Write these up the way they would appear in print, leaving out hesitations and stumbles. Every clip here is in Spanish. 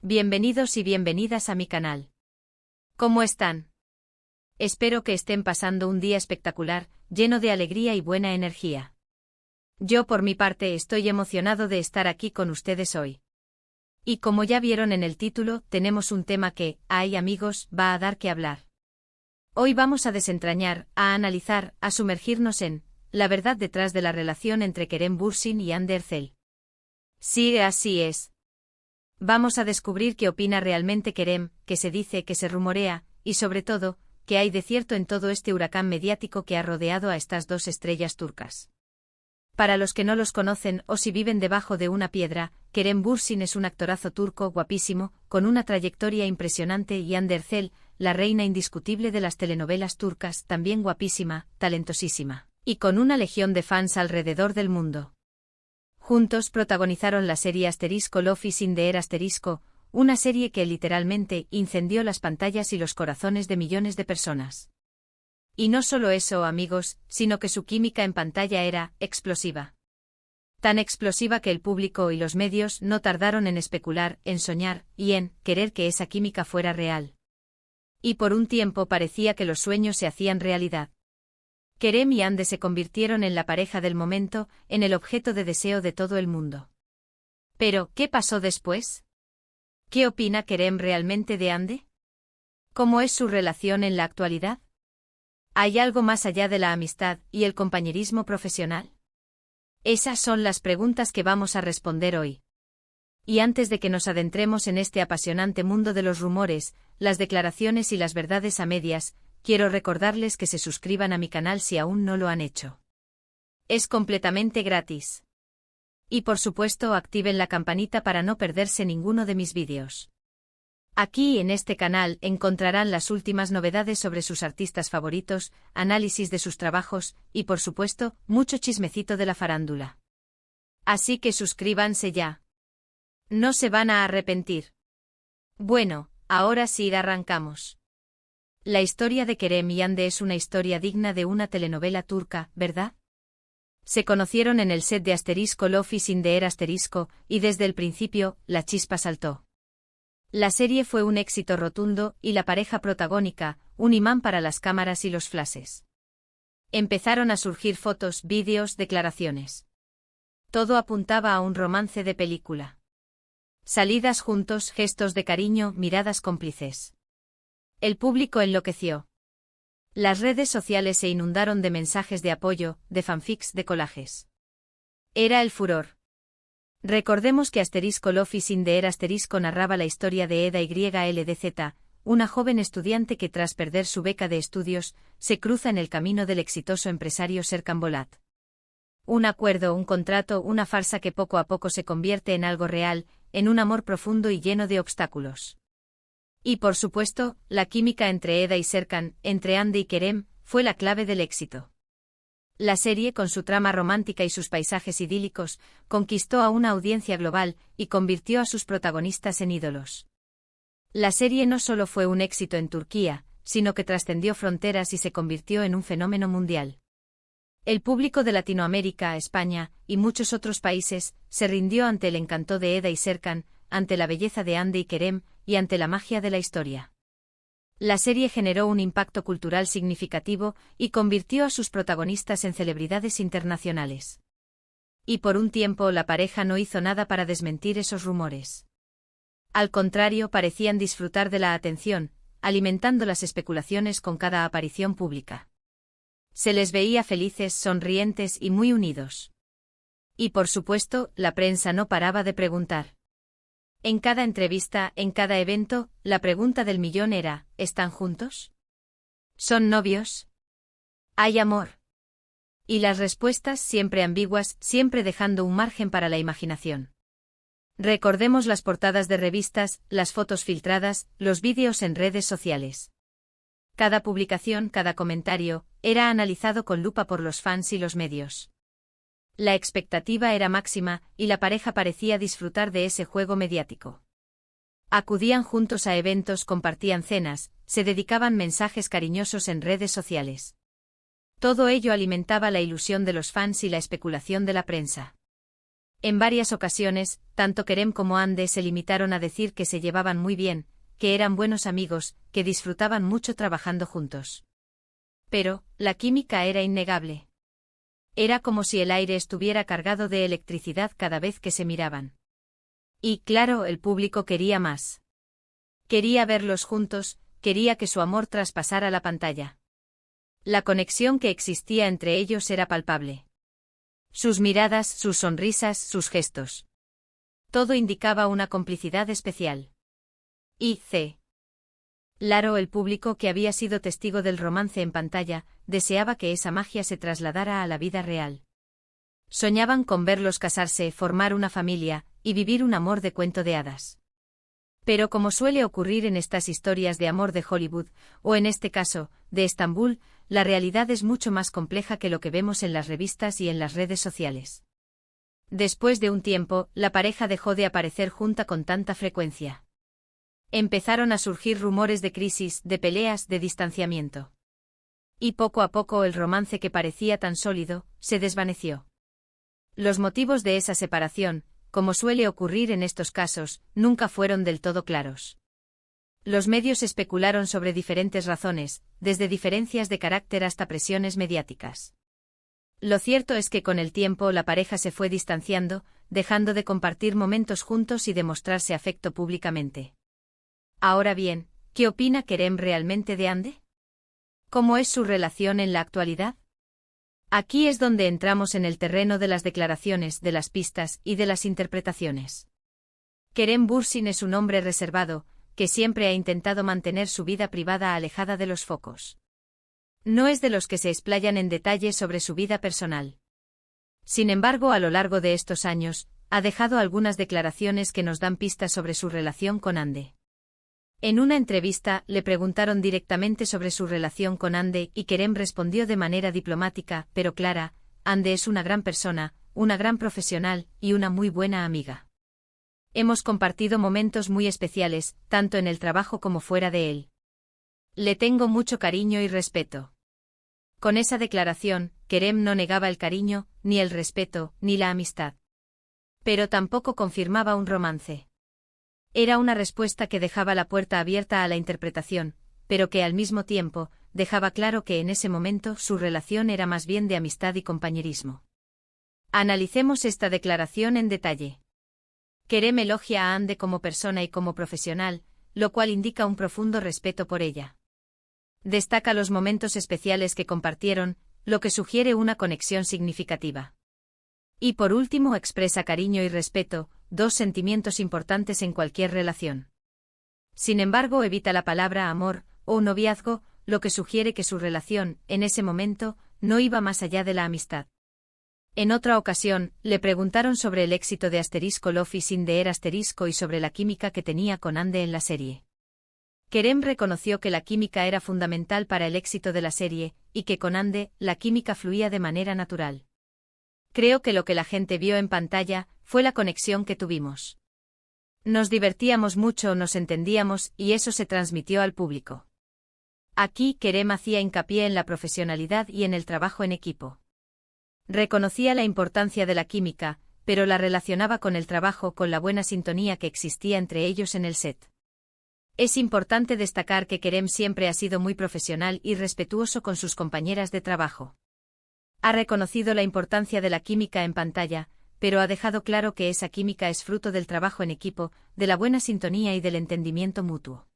Bienvenidos y bienvenidas a mi canal. ¿Cómo están? Espero que estén pasando un día espectacular, lleno de alegría y buena energía. Yo por mi parte estoy emocionado de estar aquí con ustedes hoy. Y como ya vieron en el título, tenemos un tema que, ay amigos, va a dar que hablar. Hoy vamos a desentrañar, a analizar, a sumergirnos en la verdad detrás de la relación entre Kerem Bürsin y Hande Erçel. Sí, así es. Vamos a descubrir qué opina realmente Kerem, qué se dice, qué se rumorea, y sobre todo, qué hay de cierto en todo este huracán mediático que ha rodeado a estas dos estrellas turcas. Para los que no los conocen o si viven debajo de una piedra, Kerem Bürsin es un actorazo turco guapísimo, con una trayectoria impresionante, y Hande Erçel, la reina indiscutible de las telenovelas turcas, también guapísima, talentosísima, y con una legión de fans alrededor del mundo. Juntos protagonizaron la serie Love is in the air una serie que literalmente incendió las pantallas y los corazones de millones de personas. Y no solo eso, amigos, sino que su química en pantalla era explosiva. Tan explosiva que el público y los medios no tardaron en especular, en soñar, y en querer que esa química fuera real. Y por un tiempo parecía que los sueños se hacían realidad. Kerem y Hande se convirtieron en la pareja del momento, en el objeto de deseo de todo el mundo. Pero, ¿qué pasó después? ¿Qué opina Kerem realmente de Hande? ¿Cómo es su relación en la actualidad? ¿Hay algo más allá de la amistad y el compañerismo profesional? Esas son las preguntas que vamos a responder hoy. Y antes de que nos adentremos en este apasionante mundo de los rumores, las declaraciones y las verdades a medias, quiero recordarles que se suscriban a mi canal si aún no lo han hecho. Es completamente gratis. Y por supuesto activen la campanita para no perderse ninguno de mis vídeos. Aquí en este canal encontrarán las últimas novedades sobre sus artistas favoritos, análisis de sus trabajos, y por supuesto, mucho chismecito de la farándula. Así que suscríbanse ya. No se van a arrepentir. Bueno, ahora sí arrancamos. La historia de Kerem y Hande es una historia digna de una telenovela turca, ¿verdad? Se conocieron en el set de Love is in the air y desde el principio, la chispa saltó. La serie fue un éxito rotundo y la pareja protagónica, un imán para las cámaras y los flashes. Empezaron a surgir fotos, vídeos, declaraciones. Todo apuntaba a un romance de película. Salidas juntos, gestos de cariño, miradas cómplices. El público enloqueció. Las redes sociales se inundaron de mensajes de apoyo, de fanfics, de collages. Era el furor. Recordemos que Love is in the air narraba la historia de Eda YLDZ, una joven estudiante que tras perder su beca de estudios, se cruza en el camino del exitoso empresario Serkan Bolat. Un acuerdo, un contrato, una farsa que poco a poco se convierte en algo real, en un amor profundo y lleno de obstáculos. Y por supuesto, la química entre Eda y Serkan, entre Hande y Kerem, fue la clave del éxito. La serie, con su trama romántica y sus paisajes idílicos, conquistó a una audiencia global y convirtió a sus protagonistas en ídolos. La serie no solo fue un éxito en Turquía, sino que trascendió fronteras y se convirtió en un fenómeno mundial. El público de Latinoamérica, España y muchos otros países se rindió ante el encanto de Eda y Serkan, ante la belleza de Hande y Kerem, y ante la magia de la historia. La serie generó un impacto cultural significativo y convirtió a sus protagonistas en celebridades internacionales. Y por un tiempo la pareja no hizo nada para desmentir esos rumores. Al contrario, parecían disfrutar de la atención, alimentando las especulaciones con cada aparición pública. Se les veía felices, sonrientes y muy unidos. Y por supuesto, la prensa no paraba de preguntar. En cada entrevista, en cada evento, la pregunta del millón era, ¿están juntos? ¿Son novios? ¿Hay amor? Y las respuestas siempre ambiguas, siempre dejando un margen para la imaginación. Recordemos las portadas de revistas, las fotos filtradas, los vídeos en redes sociales. Cada publicación, cada comentario, era analizado con lupa por los fans y los medios. La expectativa era máxima, y la pareja parecía disfrutar de ese juego mediático. Acudían juntos a eventos, compartían cenas, se dedicaban mensajes cariñosos en redes sociales. Todo ello alimentaba la ilusión de los fans y la especulación de la prensa. En varias ocasiones, tanto Kerem como Hande se limitaron a decir que se llevaban muy bien, que eran buenos amigos, que disfrutaban mucho trabajando juntos. Pero, la química era innegable. Era como si el aire estuviera cargado de electricidad cada vez que se miraban. Y, claro, el público quería más. Quería verlos juntos, quería que su amor traspasara la pantalla. La conexión que existía entre ellos era palpable. Sus miradas, sus sonrisas, sus gestos. Todo indicaba una complicidad especial. Y C. Claro, el público que había sido testigo del romance en pantalla, deseaba que esa magia se trasladara a la vida real. Soñaban con verlos casarse, formar una familia, y vivir un amor de cuento de hadas. Pero como suele ocurrir en estas historias de amor de Hollywood, o en este caso, de Estambul, la realidad es mucho más compleja que lo que vemos en las revistas y en las redes sociales. Después de un tiempo, la pareja dejó de aparecer junta con tanta frecuencia. Empezaron a surgir rumores de crisis, de peleas, de distanciamiento. Y poco a poco el romance que parecía tan sólido, se desvaneció. Los motivos de esa separación, como suele ocurrir en estos casos, nunca fueron del todo claros. Los medios especularon sobre diferentes razones, desde diferencias de carácter hasta presiones mediáticas. Lo cierto es que con el tiempo la pareja se fue distanciando, dejando de compartir momentos juntos y de mostrarse afecto públicamente. Ahora bien, ¿qué opina Kerem realmente de Hande? ¿Cómo es su relación en la actualidad? Aquí es donde entramos en el terreno de las declaraciones, de las pistas y de las interpretaciones. Kerem Bürsin es un hombre reservado, que siempre ha intentado mantener su vida privada alejada de los focos. No es de los que se explayan en detalle sobre su vida personal. Sin embargo, a lo largo de estos años, ha dejado algunas declaraciones que nos dan pistas sobre su relación con Hande. En una entrevista, le preguntaron directamente sobre su relación con Hande y Kerem respondió de manera diplomática, pero clara: Hande es una gran persona, una gran profesional y una muy buena amiga. Hemos compartido momentos muy especiales, tanto en el trabajo como fuera de él. Le tengo mucho cariño y respeto. Con esa declaración, Kerem no negaba el cariño, ni el respeto, ni la amistad. Pero tampoco confirmaba un romance. Era una respuesta que dejaba la puerta abierta a la interpretación, pero que al mismo tiempo, dejaba claro que en ese momento su relación era más bien de amistad y compañerismo. Analicemos esta declaración en detalle. Kerem elogia a Hande como persona y como profesional, lo cual indica un profundo respeto por ella. Destaca los momentos especiales que compartieron, lo que sugiere una conexión significativa. Y por último expresa cariño y respeto, dos sentimientos importantes en cualquier relación. Sin embargo, evita la palabra amor o noviazgo, lo que sugiere que su relación, en ese momento, no iba más allá de la amistad. En otra ocasión, le preguntaron sobre el éxito de Love is in the Air y sobre la química que tenía con Hande en la serie. Kerem reconoció que la química era fundamental para el éxito de la serie, y que con Hande, la química fluía de manera natural. Creo que lo que la gente vio en pantalla fue la conexión que tuvimos. Nos divertíamos mucho, nos entendíamos y eso se transmitió al público. Aquí Kerem hacía hincapié en la profesionalidad y en el trabajo en equipo. Reconocía la importancia de la química, pero la relacionaba con el trabajo, con la buena sintonía que existía entre ellos en el set. Es importante destacar que Kerem siempre ha sido muy profesional y respetuoso con sus compañeras de trabajo. Ha reconocido la importancia de la química en pantalla, pero ha dejado claro que esa química es fruto del trabajo en equipo, de la buena sintonía y del entendimiento mutuo.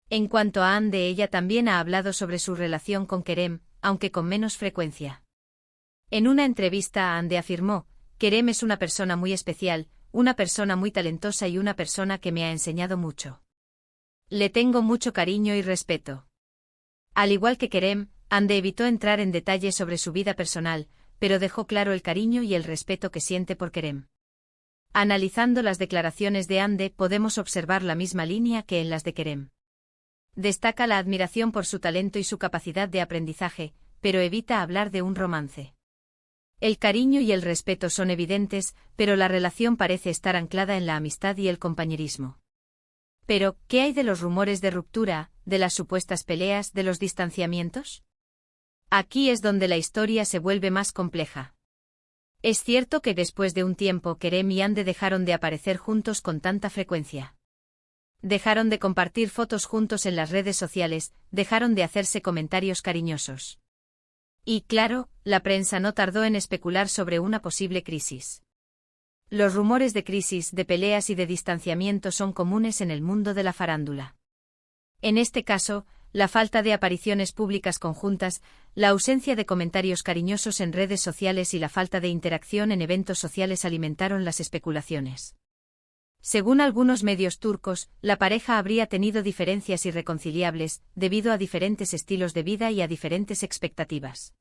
En cuanto a Hande, ella también ha hablado sobre su relación con Kerem, aunque con menos frecuencia. En una entrevista, Hande afirmó: Kerem es una persona muy especial, una persona muy talentosa y una persona que me ha enseñado mucho. Le tengo mucho cariño y respeto. Al igual que Kerem, Hande evitó entrar en detalles sobre su vida personal, pero dejó claro el cariño y el respeto que siente por Kerem. Analizando las declaraciones de Hande, podemos observar la misma línea que en las de Kerem. Destaca la admiración por su talento y su capacidad de aprendizaje, pero evita hablar de un romance. El cariño y el respeto son evidentes, pero la relación parece estar anclada en la amistad y el compañerismo. Pero, ¿qué hay de los rumores de ruptura, de las supuestas peleas, de los distanciamientos? Aquí es donde la historia se vuelve más compleja. Es cierto que después de un tiempo Kerem y Ande dejaron de aparecer juntos con tanta frecuencia. Dejaron de compartir fotos juntos en las redes sociales, dejaron de hacerse comentarios cariñosos. Y, claro, la prensa no tardó en especular sobre una posible crisis. Los rumores de crisis, de peleas y de distanciamiento son comunes en el mundo de la farándula. En este caso, la falta de apariciones públicas conjuntas, la ausencia de comentarios cariñosos en redes sociales y la falta de interacción en eventos sociales alimentaron las especulaciones. Según algunos medios turcos, la pareja habría tenido diferencias irreconciliables, debido a diferentes estilos de vida y a diferentes expectativas.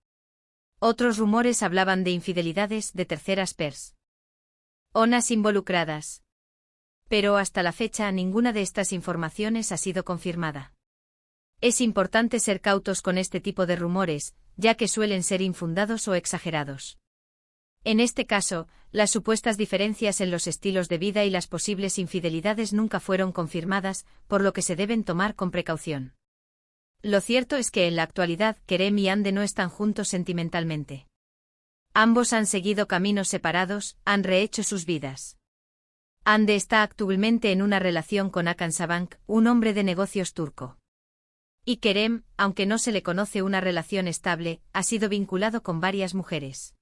Otros rumores hablaban de infidelidades de terceras personas involucradas. Pero hasta la fecha ninguna de estas informaciones ha sido confirmada. Es importante ser cautos con este tipo de rumores, ya que suelen ser infundados o exagerados. En este caso, las supuestas diferencias en los estilos de vida y las posibles infidelidades nunca fueron confirmadas, por lo que se deben tomar con precaución. Lo cierto es que en la actualidad Kerem y Ande no están juntos sentimentalmente. Ambos han seguido caminos separados, han rehecho sus vidas. Ande está actualmente en una relación con Hakan Sabank, un hombre de negocios turco. Y Kerem, aunque no se le conoce una relación estable, ha sido vinculado con varias mujeres.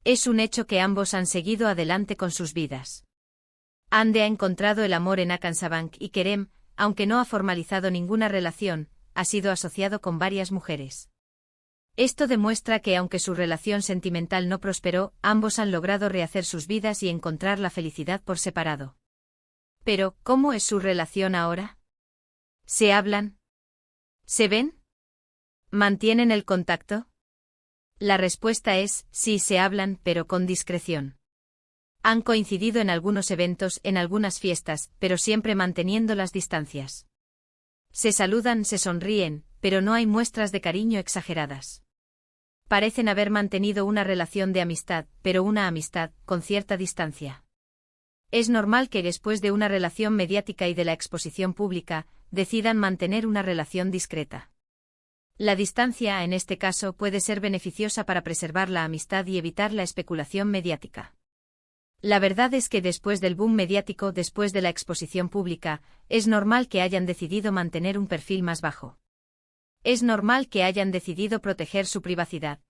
Es un hecho que ambos han seguido adelante con sus vidas. Ande ha encontrado el amor en Hakan Sabank y Kerem, aunque no ha formalizado ninguna relación, ha sido asociado con varias mujeres. Esto demuestra que aunque su relación sentimental no prosperó, ambos han logrado rehacer sus vidas y encontrar la felicidad por separado. Pero, ¿cómo es su relación ahora? ¿Se hablan? ¿Se ven? ¿Mantienen el contacto? La respuesta es, sí, se hablan, pero con discreción. Han coincidido en algunos eventos, en algunas fiestas, pero siempre manteniendo las distancias. Se saludan, se sonríen, pero no hay muestras de cariño exageradas. Parecen haber mantenido una relación de amistad, pero una amistad, con cierta distancia. Es normal que después de una relación mediática y de la exposición pública, decidan mantener una relación discreta. La distancia, en este caso, puede ser beneficiosa para preservar la amistad y evitar la especulación mediática. La verdad es que después del boom mediático, después de la exposición pública, es normal que hayan decidido mantener un perfil más bajo. Es normal que hayan decidido proteger su privacidad.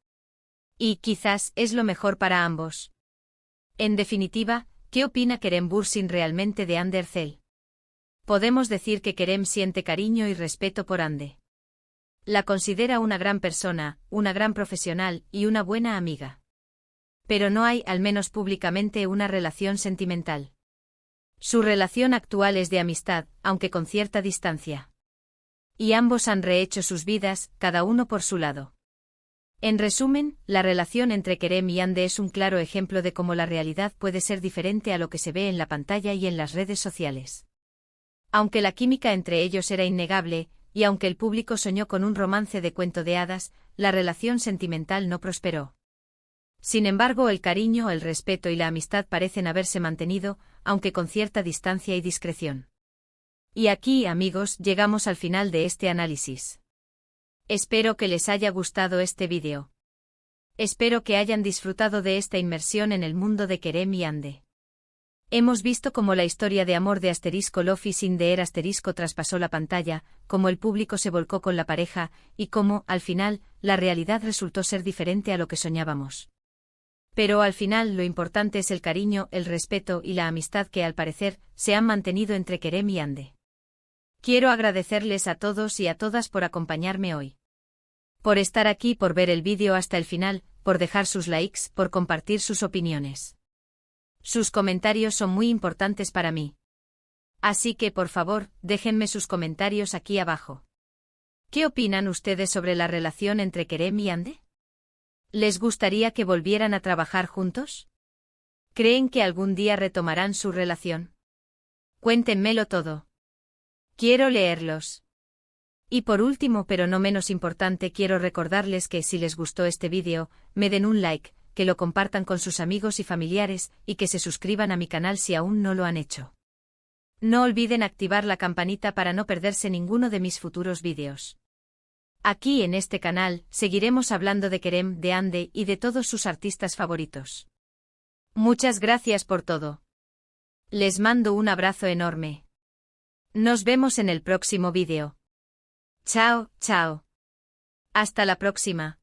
Y quizás es lo mejor para ambos. En definitiva, ¿qué opina Kerem Bürsin realmente de Hande Erçel? Podemos decir que Kerem siente cariño y respeto por Hande. La considera una gran persona, una gran profesional y una buena amiga. Pero no hay, al menos públicamente, una relación sentimental. Su relación actual es de amistad, aunque con cierta distancia. Y ambos han rehecho sus vidas, cada uno por su lado. En resumen, la relación entre Kerem y Hande es un claro ejemplo de cómo la realidad puede ser diferente a lo que se ve en la pantalla y en las redes sociales. Aunque la química entre ellos era innegable, y aunque el público soñó con un romance de cuento de hadas, la relación sentimental no prosperó. Sin embargo, el cariño, el respeto y la amistad parecen haberse mantenido, aunque con cierta distancia y discreción. Y aquí, amigos, llegamos al final de este análisis. Espero que les haya gustado este vídeo. Espero que hayan disfrutado de esta inmersión en el mundo de Kerem y Hande. Hemos visto cómo la historia de amor de *Love is in the air* traspasó la pantalla, cómo el público se volcó con la pareja, y cómo, al final, la realidad resultó ser diferente a lo que soñábamos. Pero al final lo importante es el cariño, el respeto y la amistad que al parecer se han mantenido entre Kerem y Hande. Quiero agradecerles a todos y a todas por acompañarme hoy. Por estar aquí, por ver el vídeo hasta el final, por dejar sus likes, por compartir sus opiniones. Sus comentarios son muy importantes para mí. Así que, por favor, déjenme sus comentarios aquí abajo. ¿Qué opinan ustedes sobre la relación entre Kerem y Hande? ¿Les gustaría que volvieran a trabajar juntos? ¿Creen que algún día retomarán su relación? Cuéntenmelo todo. Quiero leerlos. Y por último, pero no menos importante, quiero recordarles que si les gustó este vídeo, me den un like, que lo compartan con sus amigos y familiares, y que se suscriban a mi canal si aún no lo han hecho. No olviden activar la campanita para no perderse ninguno de mis futuros vídeos. Aquí en este canal, seguiremos hablando de Kerem, de Hande y de todos sus artistas favoritos. Muchas gracias por todo. Les mando un abrazo enorme. Nos vemos en el próximo vídeo. Chao, chao. Hasta la próxima.